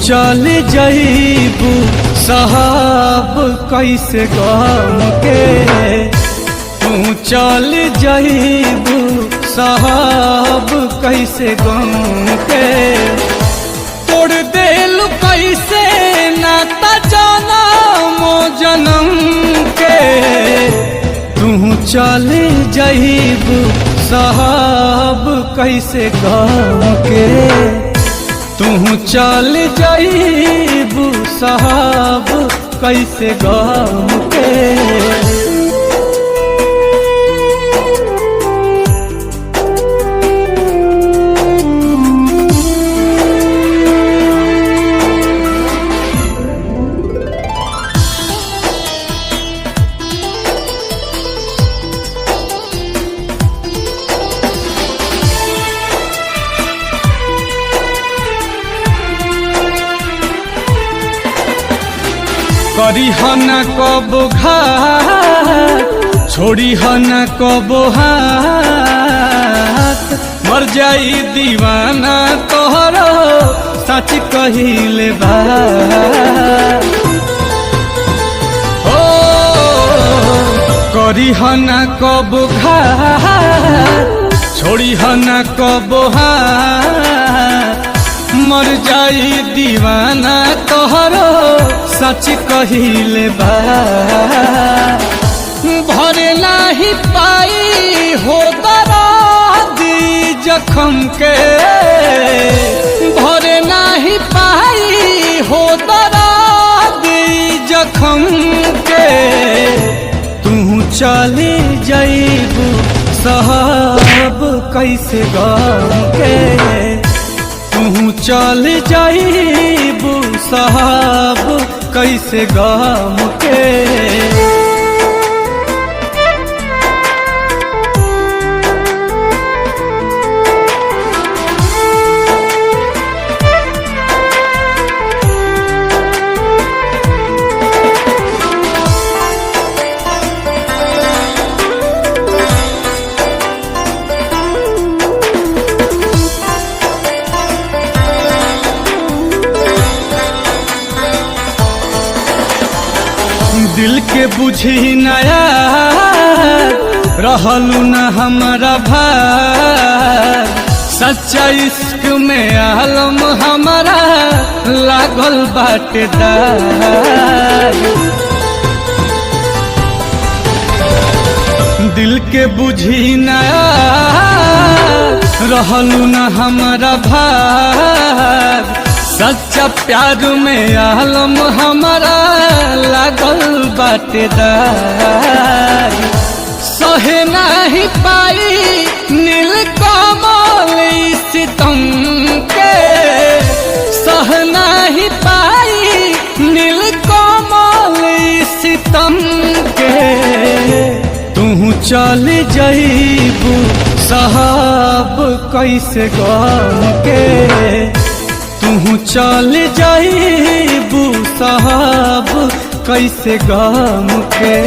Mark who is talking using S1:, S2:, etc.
S1: चल जईबू साहब कैसे गम के, तू चल जईबू साहब कैसे गम के। तोड़ देलू कैसे नाता जनम जनम के, तू चल जईबू साहब कैसे गम के। तू चल जईबू साहब कैसे गम के। करी हना कब घात, छोड़ी हना कब हाथ, मर जाई दीवाना तोहरो सच कहिले बात। ओ करी हना कब घात, छोड़ी हना कब हाथ, मर जाई दीवाना तोहरो सच कहिले बा। भरे नाही पाई हो दर्दी जखम के, भरे नाही पाई हो दर्दी जखम के। तू चली जईबू साहब कैसे गम के, तू चल जईबू साहब कैसे गम के। दिल के बुझी नया रहलू न हमारा भार, सच्चा इश्क में आलम हमारा लागल बाटेदार। दिल के बुझी नया रहलू न हमारा भार, सच्चा प्यार में आलम हमारा लागल बाटेदार। सहे नहीं पाई नील कमल सितम के, सह नहीं पाई नील कमल सितम के। तू चल जईबू साहब कैसे गम के, तू चल जईबू साहब कैसे गम के।